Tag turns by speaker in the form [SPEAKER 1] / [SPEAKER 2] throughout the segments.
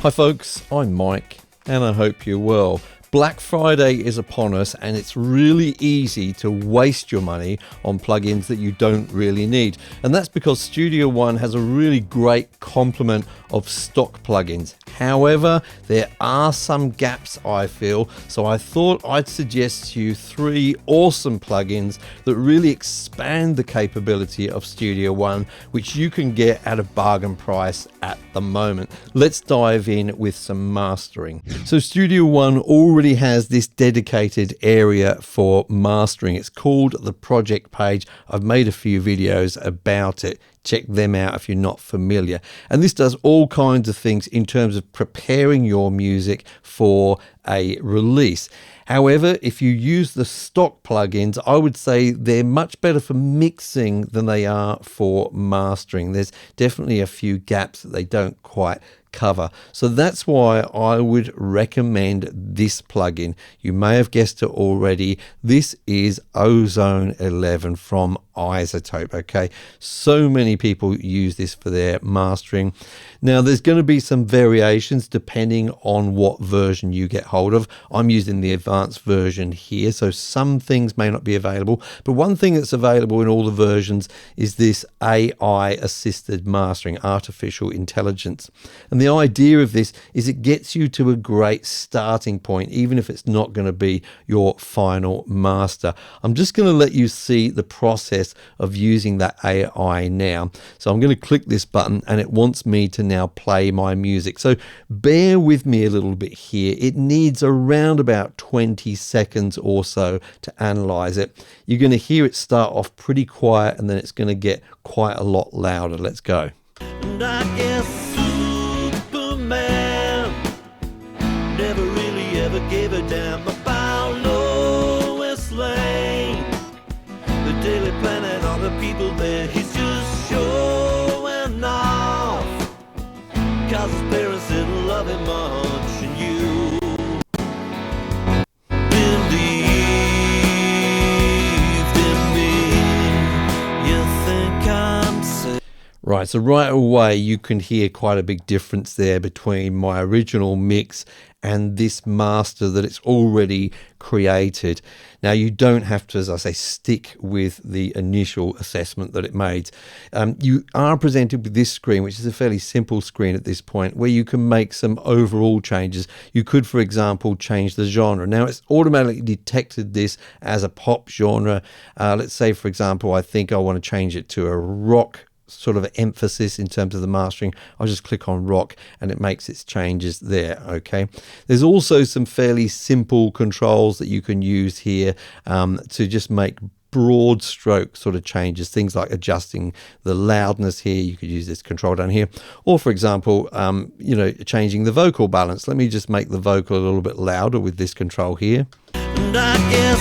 [SPEAKER 1] Hi folks, I'm Mike and I hope you're well. Black Friday is upon us and it's really easy to waste your money on plugins that you don't really need. And that's because Studio One has a really great complement of stock plugins. However, there are some gaps I feel, so I thought I'd suggest to you 3 awesome plugins that really expand the capability of Studio One, which you can get at a bargain price at the moment. Let's dive in with some mastering. So Studio One already has this dedicated area for mastering. It's called the project page. I've made a few videos about it. Check them out if you're not familiar. And this does all kinds of things in terms of preparing your music for a release. However, if you use the stock plugins, I would say they're much better for mixing than they are for mastering. There's definitely a few gaps that they don't quite cover. So that's why I would recommend this plugin. You may have guessed it already. This is Ozone 11 from iZotope. Okay, so many people use this for their mastering. Now there's going to be some variations depending on what version you get hold of. I'm using the advanced version here, so some things may not be available, but one thing that's available in all the versions is this AI assisted mastering, artificial intelligence. And the idea of this is it gets you to a great starting point, even if it's not going to be your final master. I'm just going to let you see the process of using that AI now. So I'm going to click this button and it wants me to now play my music. So bear with me a little bit here. It needs around about 20 seconds or so to analyze it. You're going to hear it start off pretty quiet and then it's going to get quite a lot louder. Let's go.
[SPEAKER 2] And I guess Superman never really ever gave a damn about Lois Lane, the Daily Planet, all the people there. He's just showing off, cause his parents didn't love him much, and you believed in me. You think I'm safe.
[SPEAKER 1] Right, so right away you can hear quite a big difference there between my original mix and this master that it's already created. Now you don't have to, as I say, stick with the initial assessment that it made. You are presented with this screen, which is a fairly simple screen at this point, where you can make some overall changes. You could, for example, change the genre. Now it's automatically detected this as a pop genre. Let's say, for example, I think I want to change it to a rock sort of emphasis in terms of the mastering. I'll just click on rock and it makes its changes there. Okay, there's also some fairly simple controls that you can use here to just make broad stroke sort of changes, things like adjusting the loudness here. You could use this control down here, or for example you know, changing the vocal balance. Let me just make the vocal a little bit louder with this control here.
[SPEAKER 2] And I guess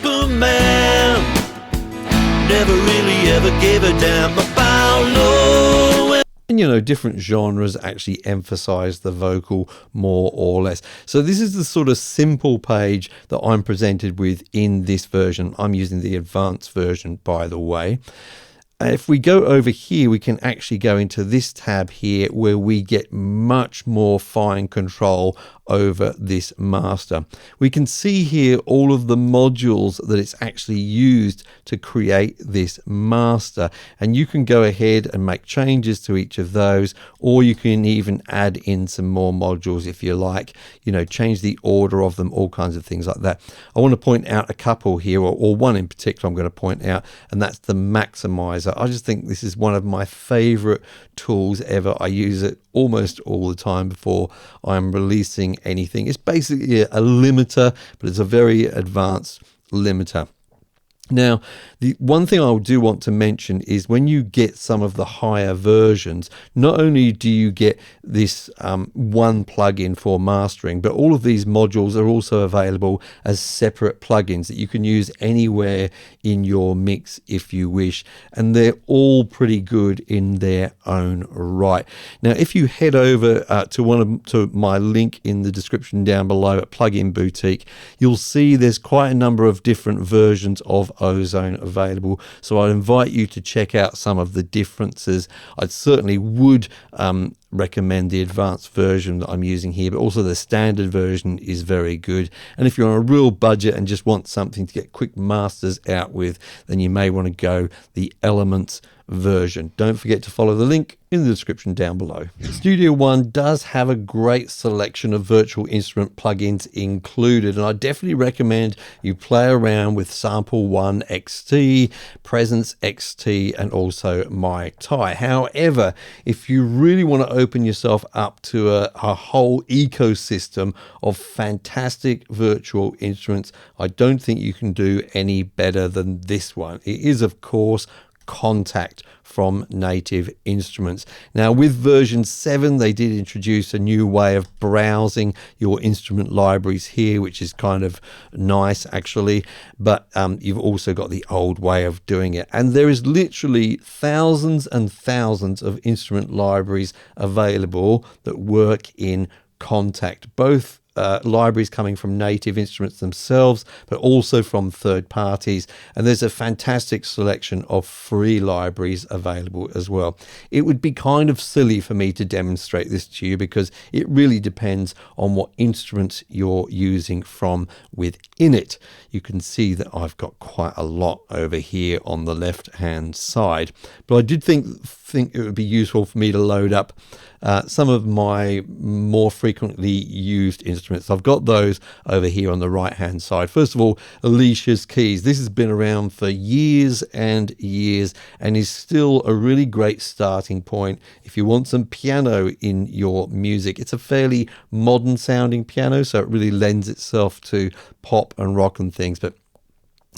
[SPEAKER 2] Superman never really ever gave a damn about Lois.
[SPEAKER 1] And you know, different genres actually emphasize the vocal more or less. So this is the sort of simple page that I'm presented with in this version. I'm using the advanced version, by the way. If we go over here, we can actually go into this tab here where we get much more fine control over this master. We can see here all of the modules that it's actually used to create this master, and you can go ahead and make changes to each of those, or you can even add in some more modules if you like, you know, change the order of them, all kinds of things like that. I want to point out a couple here, or one in particular I'm going to point out, and that's the maximizer. I just think this is one of my favorite tools ever. I use it almost all the time before I'm releasing anything. It's basically a limiter, but it's a very advanced limiter. Now, the one thing I do want to mention is when you get some of the higher versions, not only do you get this one plugin for mastering, but all of these modules are also available as separate plugins that you can use anywhere in your mix if you wish, and they're all pretty good in their own right. Now, if you head over to my link in the description down below at Plugin Boutique, you'll see there's quite a number of different versions of Ozone available, so I invite you to check out some of the differences. I certainly would recommend the advanced version that I'm using here, but also the standard version is very good. And if you're on a real budget and just want something to get quick masters out with, then you may want to go the Elements version. Don't forget to follow the link in the description down below. Studio One does have a great selection of virtual instrument plugins included, and I definitely recommend you play around with Sample One XT, Presence XT, and also MikTi. However, if you really want to open yourself up to a whole ecosystem of fantastic virtual instruments, I don't think you can do any better than this one. It is, of course, Kontakt from Native Instruments. Now, with version 7, they did introduce a new way of browsing your instrument libraries here, which is kind of nice actually, but you've also got the old way of doing it. And there is literally thousands and thousands of instrument libraries available that work in Kontakt, both libraries coming from Native Instruments themselves, but also from third parties. And there's a fantastic selection of free libraries available as well. It would be kind of silly for me to demonstrate this to you because it really depends on what instruments you're using from within it. You can see that I've got quite a lot over here on the left hand side, but I did think it would be useful for me to load up some of my more frequently used instruments. I've got those over here on the right hand side. First of all, Alicia's keys. This has been around for years and years and is still a really great starting point if you want some piano in your music. It's a fairly modern sounding piano, so it really lends itself to pop and rock and things, but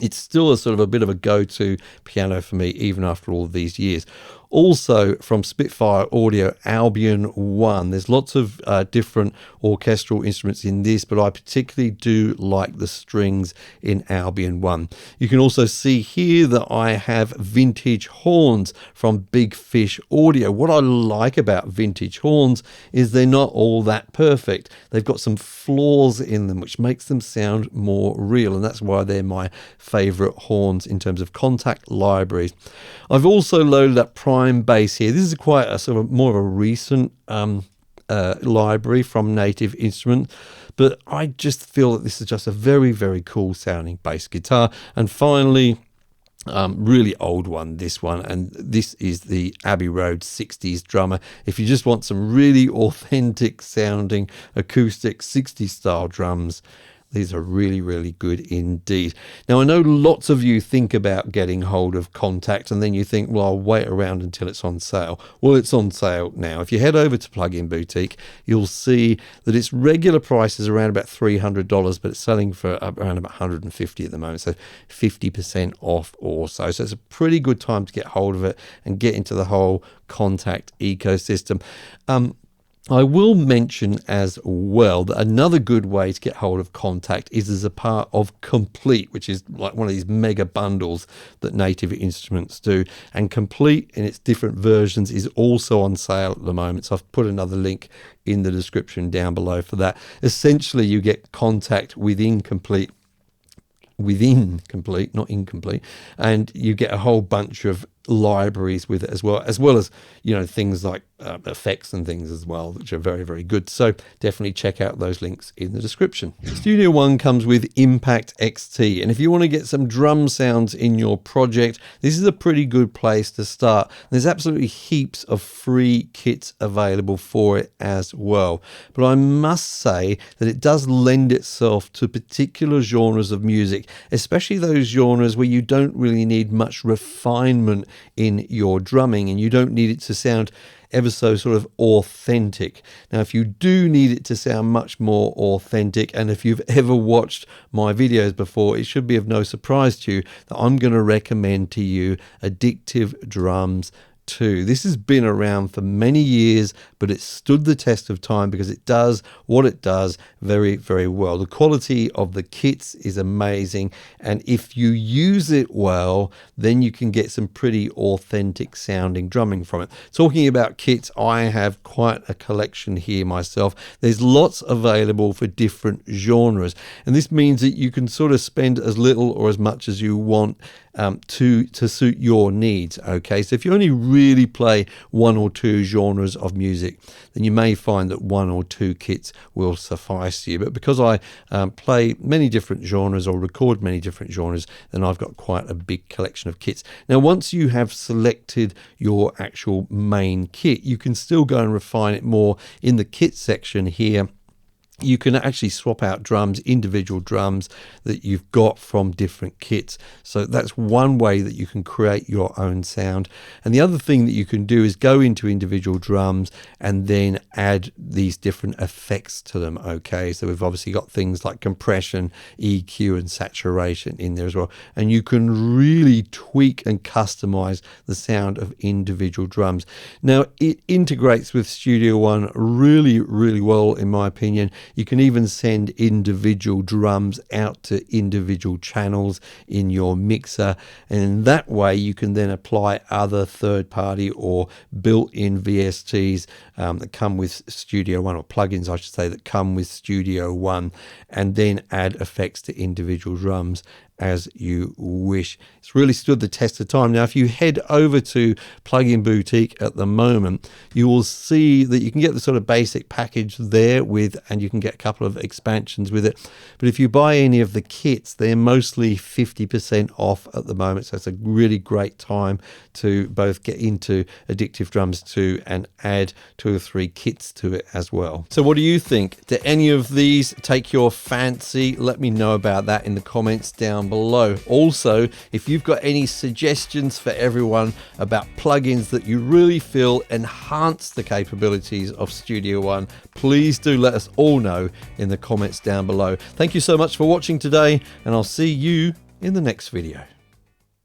[SPEAKER 1] it's still a sort of a bit of a go-to piano for me even after all of these years. Also from Spitfire Audio, Albion 1. There's lots of different orchestral instruments in this, but I particularly do like the strings in Albion 1. You can also see here that I have vintage horns from Big Fish Audio. What I like about vintage horns is they're not all that perfect. They've got some flaws in them, which makes them sound more real, and that's why they're my favorite horns in terms of Kontakt libraries. I've also loaded up Prime Bass here. This is quite a sort of more of a recent library from Native Instruments, but I just feel that this is just a very, very cool sounding bass guitar. And finally, really old one, this one, and this is the Abbey Road 60s drummer. If you just want some really authentic sounding acoustic 60s style drums, these are really, really good indeed. Now, I know lots of you think about getting hold of Kontakt and then you think, well, I'll wait around until it's on sale. Well, it's on sale now. If you head over to Plugin Boutique, you'll see that its regular price is around about $300, but it's selling for around about $150 at the moment, so 50% off or so. So it's a pretty good time to get hold of it and get into the whole Kontakt ecosystem. I will mention as well that another good way to get hold of Kontakt is as a part of Komplete, which is like one of these mega bundles that Native Instruments do. And Komplete in its different versions is also on sale at the moment. So I've put another link in the description down below for that. Essentially, you get Kontakt within Komplete, not incomplete, and you get a whole bunch of libraries with it as well as you know, things like effects and things as well, which are very, very good. So definitely check out those links in the description. Studio One comes with Impact XT, and if you want to get some drum sounds in your project, this is a pretty good place to start. There's absolutely heaps of free kits available for it as well, but I must say that it does lend itself to particular genres of music, especially those genres where you don't really need much refinement in your drumming and you don't need it to sound ever so sort of authentic. Now, if you do need it to sound much more authentic, and if you've ever watched my videos before, it should be of no surprise to you that I'm going to recommend to you Addictive Drums 2. This has been around for many years, but it stood the test of time because it does what it does very, very well. The quality of the kits is amazing, and if you use it well, then you can get some pretty authentic sounding drumming from it. Talking about kits, I have quite a collection here myself. There's lots available for different genres, and this means that you can sort of spend as little or as much as you want to suit your needs. Okay, so if you only really play one or two genres of music, then you may find that one or two kits will suffice you. But because I play many different genres or record many different genres, then I've got quite a big collection of kits. Now, once you have selected your actual main kit, you can still go and refine it more in the kit section here. You can actually swap out drums, individual drums that you've got from different kits. So that's one way that you can create your own sound. And the other thing that you can do is go into individual drums and then add these different effects to them. Okay, so we've obviously got things like compression, EQ, and saturation in there as well. And you can really tweak and customize the sound of individual drums. Now, it integrates with Studio One really, really well, in my opinion. You can even send individual drums out to individual channels in your mixer, and in that way you can then apply other third-party or built-in VSTs that come with Studio One, or plugins I should say, that come with Studio One, and then add effects to individual drums as you wish. It's really stood the test of time. Now, if you head over to Plugin Boutique at the moment, you will see that you can get the sort of basic package there and you can get a couple of expansions with it. But if you buy any of the kits, they're mostly 50% off at the moment. So it's a really great time to both get into Addictive Drums 2 and add 2 or 3 kits to it as well. So what do you think? Do any of these take your fancy? Let me know about that in the comments down below. Also, if you've got any suggestions for everyone about plugins that you really feel enhance the capabilities of Studio One, please do let us all know in the comments down below. Thank you so much for watching today, and I'll see you in the next video.